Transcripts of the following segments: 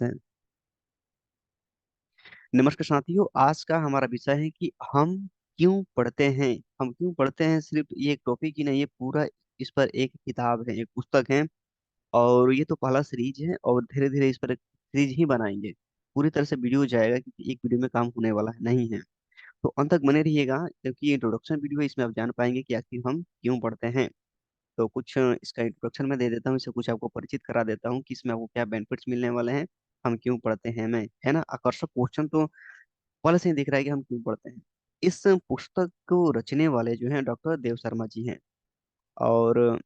हैं। नमस्कार साथियों, आज का हमारा विषय है कि हम क्यों पढ़ते हैं। हम क्यों पढ़ते हैं, सिर्फ ये एक टॉपिक ही नहीं है, पूरा इस पर एक किताब है, एक पुस्तक है। और ये तो पहला सीरीज है और धीरे धीरे इस पर एक सीरीज ही बनाएंगे। पूरी तरह से वीडियो जाएगा क्योंकि एक वीडियो में काम होने वाला है नहीं है। तो अंत तक बने रहिएगा क्योंकि ये इंट्रोडक्शन वीडियो है, इसमें आप जान पाएंगे कि आखिर हम क्यों पढ़ते हैं। तो कुछ इसका इंट्रोडक्शन मैं दे देता हूँ, इससे कुछ आपको परिचित करा देता हूँ कि इसमें आपको क्या बेनिफिट्स मिलने वाले हैं। हम क्यों पढ़ते हैं, मैं है ना, आकर्षक क्वेश्चन तो पहले से ही दिख रहा है कि हम क्यों पढ़ते हैं। इस पुस्तक को रचने वाले जो हैं डॉक्टर देव शर्मा जी हैं। और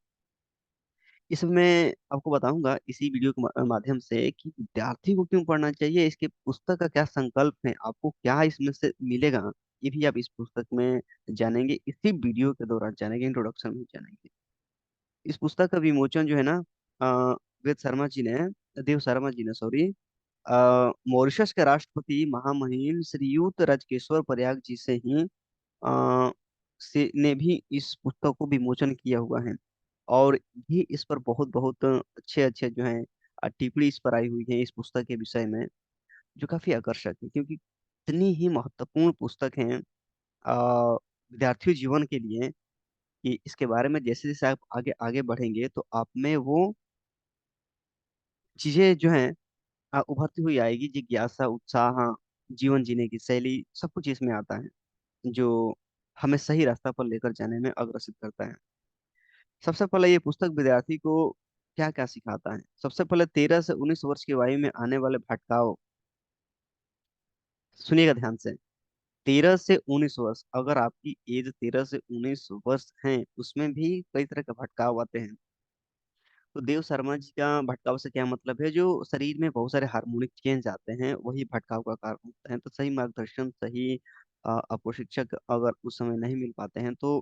इसमें आपको बताऊंगा इसी वीडियो के माध्यम से कि विद्यार्थी को क्यों पढ़ना चाहिए, इसके पुस्तक का क्या संकल्प है, आपको क्या इसमें से मिलेगा। ये भी आप इस पुस्तक में जानेंगे, इसी वीडियो के दौरान जानेंगे, इंट्रोडक्शन में जानेंगे। इस पुस्तक का विमोचन जो है ना, वेद शर्मा जी ने, देव शर्मा जी ने, सॉरी, मॉरिशस के राष्ट्रपति महामहिम श्रीयुत राजकेश्वर प्रयाग जी से ही ने भी इस पुस्तक को विमोचन किया हुआ है। और भी इस पर बहुत बहुत अच्छे अच्छे जो हैं टिप्पणी इस पर आई हुई है इस पुस्तक के विषय में, जो काफी आकर्षक है क्योंकि इतनी ही महत्वपूर्ण पुस्तक है विद्यार्थी जीवन के लिए कि इसके बारे में जैसे जैसे आप आगे आगे बढ़ेंगे तो आप में वो चीजें जो हैं उभरती हुई आएगी, जिज्ञासा, उत्साह, जीवन जीने की शैली, सब कुछ इसमें आता है जो हमें सही रास्ता पर लेकर जाने में अग्रसित करता है। सबसे पहले ये पुस्तक विद्यार्थी को क्या क्या सिखाता है। सबसे पहले 13 से 19 वर्ष की आयु में आने वाले भटकाव, सुनिएगा ध्यान से। 13 से 19 वर्ष, अगर आपकी एज 13 से 19 वर्ष है, उसमें भी कई तरह के भटकाव आते हैं। तो देव शर्मा जी का भटकाव से क्या मतलब है, जो शरीर में बहुत सारे हार्मोनिक चेंज आते हैं वही भटकाव का कारण होता है। तो सही मार्गदर्शन, सही आपको शिक्षक अगर उस समय नहीं मिल पाते हैं तो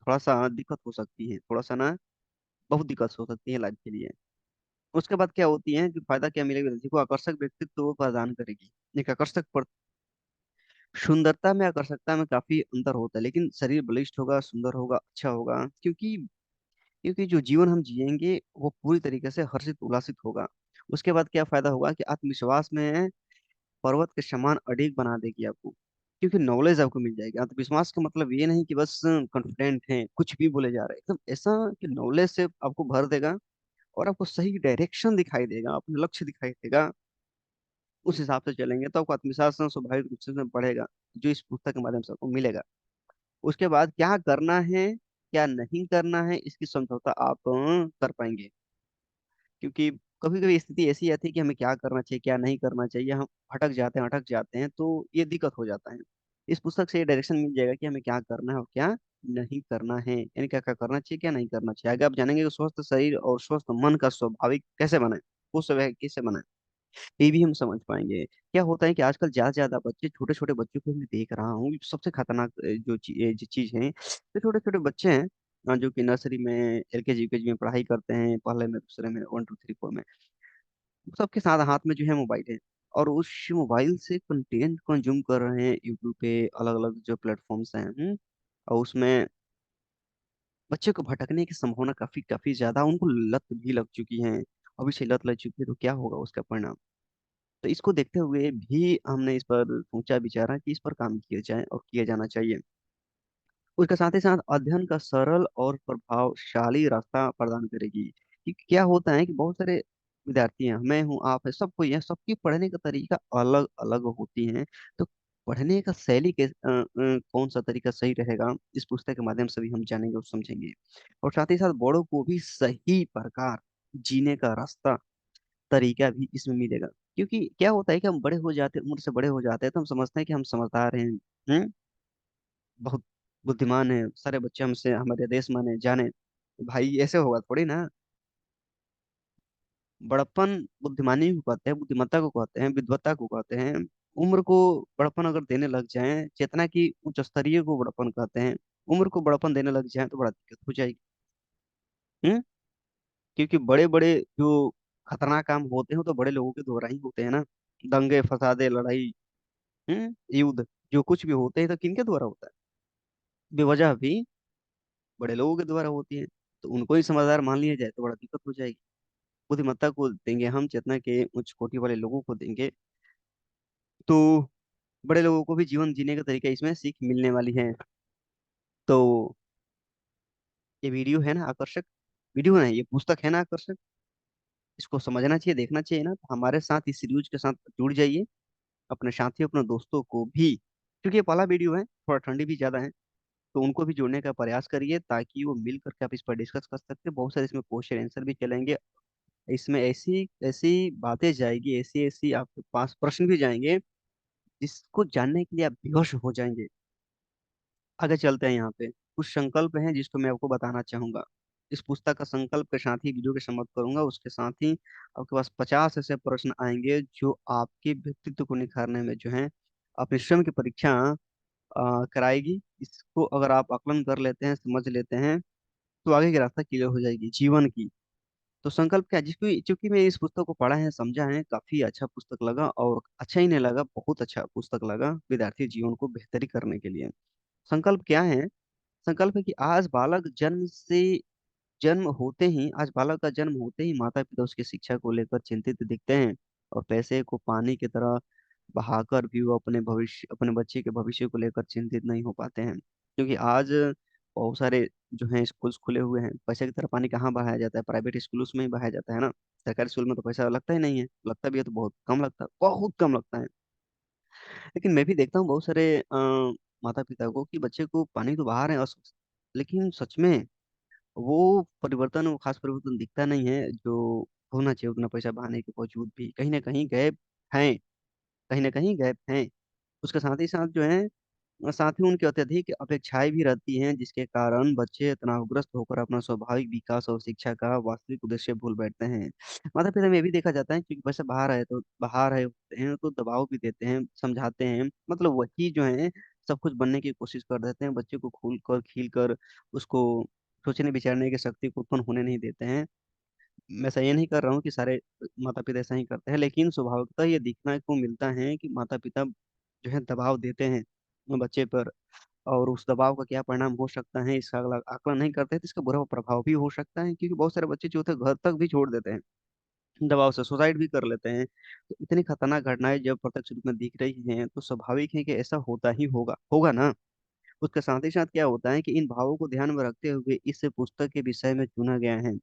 थोड़ा सा दिक्कत हो सकती है, थोड़ा सा ना, बहुत दिक्कत हो सकती है लाइफ के लिए। उसके बाद क्या होती है कि फायदा क्या मिलेगा, व्यक्ति को आकर्षक व्यक्तित्व प्रदान करेगी। एक आकर्षक सुंदरता में आकर्षकता में काफी अंतर होता है, लेकिन शरीर बलिष्ठ होगा, सुंदर होगा, अच्छा होगा, क्योंकि क्योंकि जो जीवन हम जिएंगे वो पूरी तरीके से हर्षित उल्लासित होगा। उसके बाद क्या फायदा होगा कि आत्मविश्वास में पर्वत के समान अडिग बना देगी आपको, क्योंकि नॉलेज आपको मिल जाएगी। आत्मविश्वास का मतलब ये नहीं कि बस कॉन्फिडेंट है, कुछ भी बोले जा रहे हैं, एकदम ऐसा कि नॉलेज से आपको भर देगा और आपको सही डायरेक्शन दिखाई देगा, अपना लक्ष्य दिखाई देगा। उस हिसाब से चलेंगे तो आपको आत्मविश्वास ना स्वाभाविक रूप से बढ़ेगा, जो इस पुस्तक के माध्यम से आपको मिलेगा। उसके बाद क्या करना है, क्या नहीं करना है, इसकी समझौता आप कर पाएंगे। क्योंकि कभी कभी स्थिति ऐसी आती है कि हमें क्या करना चाहिए, क्या नहीं करना चाहिए, हम भटक जाते हैं, अटक जाते हैं, तो ये दिक्कत हो जाता है। इस पुस्तक से ये डायरेक्शन मिल जाएगा कि हमें क्या करना है और क्या नहीं करना है, यानी क्या क्या करना चाहिए, क्या नहीं करना चाहिए। आगे आप जानेंगे कि स्वस्थ शरीर और स्वस्थ मन का स्वाभाविक कैसे बनाए, वो सब है कैसे बनाए, ये भी हम समझ पाएंगे। क्या होता है कि आजकल ज्यादा से ज्यादा बच्चे, छोटे छोटे बच्चों को मैं देख रहा हूँ, सबसे खतरनाक जो चीज है, तो छोटे छोटे बच्चे हैं जो कि नर्सरी में, एलकेजी यूकेजी में पढ़ाई करते हैं, पहले में, दूसरे में, 1 2 3 4 में, सबके साथ हाथ में जो है मोबाइल है। और उस मोबाइल से कंटेंट कंज्यूम कर रहे हैं यूट्यूब पे, अलग अलग जो प्लेटफॉर्म्स हैं। और उसमें बच्चे को भटकने की संभावना काफी काफी ज्यादा, उनको लत भी लग चुकी है। अभी से लत लग चुकी है तो क्या होगा उसका परिणाम। तो इसको देखते हुए भी हमने इस पर सोचा विचारा कि इस पर काम किया जाए और किया जाना चाहिए। उसके साथ ही साथ अध्ययन का सरल और प्रभावशाली रास्ता प्रदान करेगी। क्योंकि क्या होता है कि बहुत सारे विद्यार्थी हैं, मैं हूँ, आप है, सब कोई है, सबकी पढ़ने का तरीका अलग अलग होती है। तो पढ़ने का शैली के कौन सा तरीका सही रहेगा, इस पुस्तक के माध्यम से भी हम जानेंगे और समझेंगे। और साथ ही साथ बड़ों को भी सही प्रकार जीने का रास्ता, तरीका भी इसमें मिलेगा। क्योंकि क्या होता है कि हम बड़े हो जाते हैं, उम्र से बड़े हो जाते हैं, तो हम समझते हैं कि हम समझदार हैं, बहुत बुद्धिमान है, सारे बच्चे हमसे, हमारे देश माने जाने। भाई ऐसे होगा थोड़ी ना। बड़प्पन बुद्धिमानी को कहते हैं, बुद्धिमत्ता को कहते हैं, विद्वत्ता को कहते हैं। उम्र को बड़प्पन अगर देने लग जाएं, चेतना की उच्च स्तरीय को बड़प्पन कहते हैं। उम्र को बड़प्पन देने लग जाए तो बड़ा दिक्कत हो जाएगी। हम्म क्योंकि बड़े बड़े जो खतरनाक काम होते हैं तो बड़े लोगों के द्वारा ही होते हैं ना। दंगे फसादे, लड़ाई, युद्ध, जो कुछ भी होते हैं तो किनके द्वारा होता है, बेवजह भी बड़े लोगों के द्वारा होती है। तो उनको ही समझदार मान लिया जाए तो बड़ा दिक्कत हो जाएगी। बुद्धिमत्ता को देंगे, हम चेतना के उच्च कोटि वाले लोगों को देंगे, तो बड़े लोगों को भी जीवन जीने का तरीका इसमें सीख मिलने वाली है। तो ये वीडियो है ना आकर्षक, वीडियो नहीं, ये पुस्तक है ना आकर्षक, इसको समझना चाहिए, देखना चाहिए ना। तो हमारे साथ इस सीरीज के साथ जुड़ जाइए, अपने साथियों अपने दोस्तों को भी, क्योंकि ये पहला वीडियो है, थोड़ा ठंडी भी ज्यादा है, तो उनको भी जोड़ने का प्रयास करिए, ताकि वो मिल करके आप इस पर डिस्कस कर सकते हैं। बहुत सारे इसमें क्वेश्चन आंसर भी चलेंगे, इसमें ऐसी ऐसी बातें जाएगी, ऐसी ऐसी आपके पास प्रश्न भी जाएंगे, जिसको जानने के लिए आप बेहोश हो जाएंगे। आगे चलते हैं, यहाँ पे कुछ संकल्प हैं जिसको मैं आपको बताना चाहूंगा। इस पुस्तक का संकल्प के साथ ही वीडियो के समाप्त करूंगा, उसके साथ ही आपके पास 50 ऐसे प्रश्न आएंगे जो आपके व्यक्तित्व को निखारने में जो है अपने स्वयं की परीक्षा कराएगी। इसको अगर आप आकलन कर लेते हैं, समझ लेते हैं, तो आगे की रास्ता क्लियर हो जाएगी जीवन की। तो संकल्प क्या है? जिसको चूंकि मैं इस पुस्तक को पढ़ा है, समझा है, काफी अच्छा पुस्तक लगा, और अच्छा ही नहीं लगा, बहुत अच्छा पुस्तक लगा विद्यार्थी जीवन को बेहतरी करने के लिए। संकल्प क्या है? संकल्प है कि आज बालक का जन्म होते ही माता पिता उसकी शिक्षा को लेकर चिंतित दिखते हैं, और पैसे को पानी की तरह बहाकर भी वो अपने बच्चे के भविष्य को लेकर चिंतित नहीं हो पाते हैं। क्योंकि आज बहुत सारे जो हैं स्कूल्स खुले हुए हैं, पैसे की तरह पानी कहाँ बहाया जाता है? प्राइवेट स्कूल्स में ही बहाया जाता है ना। सरकारी स्कूल में तो पैसा लगता ही नहीं है, लगता भी है तो बहुत कम लगता है, बहुत कम लगता है। लेकिन मैं भी देखता हूँ बहुत सारे माता पिता को कि बच्चे को पानी तो बहा रहे हैं, लेकिन सच में वो खास परिवर्तन दिखता नहीं है जो होना चाहिए। उतना पैसा बहाने के बावजूद भी कहीं ना कहीं गैप हैं, कहीं ना कहीं गैप हैं। उसके साथ ही साथ जो है, साथ ही उनकी अत्यधिक अपेक्षाएं भी रहती हैं, जिसके कारण बच्चे तनावग्रस्त होकर अपना स्वाभाविक विकास और शिक्षा का वास्तविक उद्देश्य भूल बैठते हैं। माता पिता में ये भी देखा जाता है, क्योंकि वैसे बाहर है होते हैं तो दबाव भी देते हैं, समझाते हैं, मतलब वही जो है सब कुछ बनने की कोशिश कर देते हैं, बच्चे को खूल कर खील कर उसको सोचने विचारने की शक्ति को उत्पन्न होने नहीं देते हैं। मैं ऐसा ये नहीं कर रहा हूँ कि सारे माता पिता ऐसा ही करते हैं, लेकिन स्वाभाविकता ये दिखने को मिलता है कि माता पिता जो है दबाव देते हैं बच्चे पर, और उस दबाव का क्या परिणाम हो सकता है इसका आकलन नहीं करते हैं, तो इसका बुरा प्रभाव भी हो सकता है, क्योंकि बहुत सारे बच्चे जो होते हैं घर तक भी छोड़ देते हैं, दबाव से सुसाइड भी कर लेते हैं। तो इतनी खतरनाक घटनाएं जब प्रत्यक्ष रूप में दिख रही हैं, तो स्वाभाविक है कि ऐसा होता ही होगा, होगा ना। उसके साथ ही साथ क्या होता है कि इन भावों को ध्यान में रखते हुए इस पुस्तक के विषय में चुना गया है,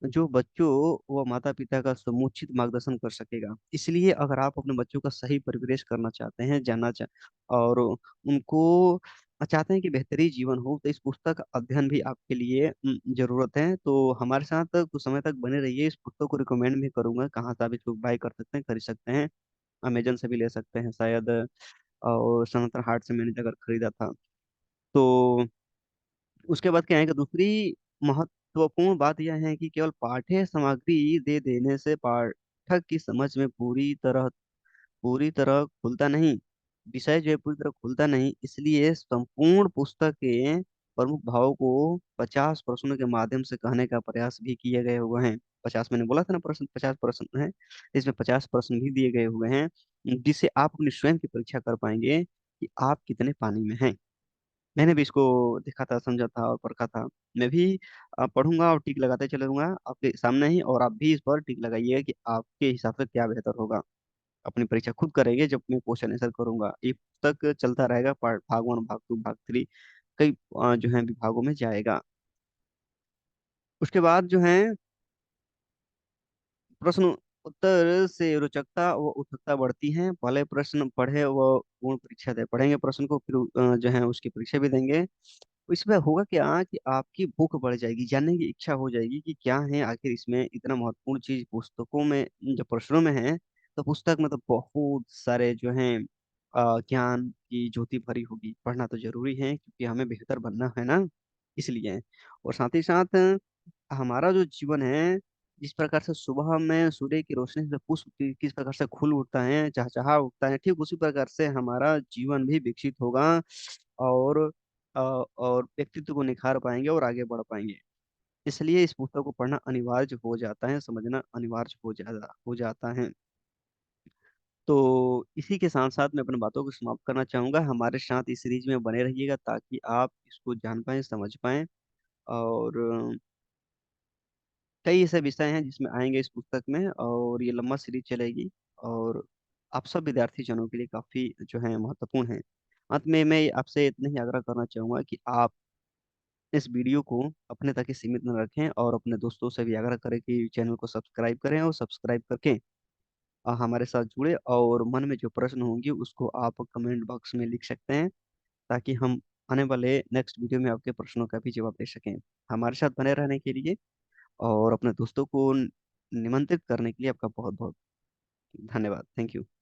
जो बच्चों व माता पिता का समुचित मार्गदर्शन कर सकेगा। इसलिए अगर आप अपने बच्चों का सही परिवेश करना चाहते हैं, और उनको चाहते हैं कि बेहतरीन जीवन हो, तो इस पुस्तक का अध्ययन भी आपके लिए जरूरत है। तो हमारे साथ कुछ समय तक बने रहिए, इस पुस्तक को रिकमेंड भी करूंगा, कहाँ से आप इसको बाय कर सकते हैं, खरीद सकते हैं। अमेजन से भी ले सकते हैं शायद, और सनातन हाट से मैंने अगर खरीदा था। तो उसके बाद क्या है कि दूसरी महत्वपूर्ण बात यह है कि केवल पाठ्य सामग्री दे देने से पाठक की समझ में पूरी तरह खुलता नहीं, विषय जो है पूरी तरह खुलता नहीं। इसलिए संपूर्ण पुस्तक के प्रमुख भावों को 50 प्रश्नों के माध्यम से कहने का प्रयास भी किए गए हुए हैं। 50 मैंने बोला था ना प्रश्न, 50 प्रश्न है, इसमें 50 प्रश्न भी दिए गए हुए हैं, जिससे आप अपनी स्वयं की परीक्षा कर पाएंगे कि आप कितने पानी में हैं। मैंने भी इसको देखा था, समझा था और परखा था। मैं भी पढ़ूंगा और टिक लगाते चलूंगा आपके सामने ही, और आप भी इस पर टिक लगाइए कि आपके हिसाब से क्या बेहतर होगा। अपनी परीक्षा खुद करेंगे जब मैं क्वेश्चन आंसर करूंगा। ये पुस्तक चलता रहेगा, पार्ट भाग 1 भाग 2 भाग 3, कई जो है विभागों में जाएगा। उसके बाद जो है प्रश्न उत्तर से रोचकता व उत्सुकता बढ़ती है। पहले प्रश्न पढ़े व पूर्ण परीक्षा दे, पढ़ेंगे प्रश्न को, फिर जो है उसकी परीक्षा भी देंगे। तो इसमें होगा क्या कि आपकी भूख बढ़ जाएगी, जानने की इच्छा हो जाएगी कि क्या है आखिर इसमें इतना महत्वपूर्ण चीज पुस्तकों में, जो प्रश्नों में है। तो पुस्तक में तो बहुत सारे जो हैं ज्ञान की ज्योति भरी होगी। पढ़ना तो जरूरी है, क्योंकि हमें बेहतर बनना है ना, इसलिए। और साथ ही साथ हमारा जो जीवन है, जिस प्रकार से सुबह में सूर्य की रोशनी से पुष्प किस प्रकार से खुल उठता है, चहचहा उठता है, ठीक उसी प्रकार से हमारा जीवन भी विकसित होगा, और और व्यक्तित्व को निखार पाएंगे और आगे बढ़ पाएंगे। इसलिए इस पुस्तक को पढ़ना अनिवार्य हो जाता है, समझना अनिवार्य हो जाता है। तो इसी के साथ साथ मैं अपनी बातों को समाप्त करना चाहूंगा। हमारे साथ इस सीरीज में बने रहिएगा, ताकि आप इसको जान पाएं, समझ पाएं, और कई ऐसे विषय हैं जिसमें आएंगे इस पुस्तक में, और ये लंबा सीरीज चलेगी, और आप सब विद्यार्थी जनों के लिए काफी जो है महत्वपूर्ण है। अंत में मैं आपसे इतना ही आग्रह करना चाहूंगा कि आप इस वीडियो को अपने तक ही सीमित न रखें, और अपने दोस्तों से भी आग्रह करें कि चैनल को सब्सक्राइब करें, और सब्सक्राइब करके हमारे साथ जुड़े, और मन में जो प्रश्न होंगे उसको आप कमेंट बॉक्स में लिख सकते हैं, ताकि हम आने वाले नेक्स्ट वीडियो में आपके प्रश्नों का भी जवाब दे सकें। हमारे साथ बने रहने के लिए और अपने दोस्तों को निमंत्रित करने के लिए आपका बहुत बहुत धन्यवाद। Thank you.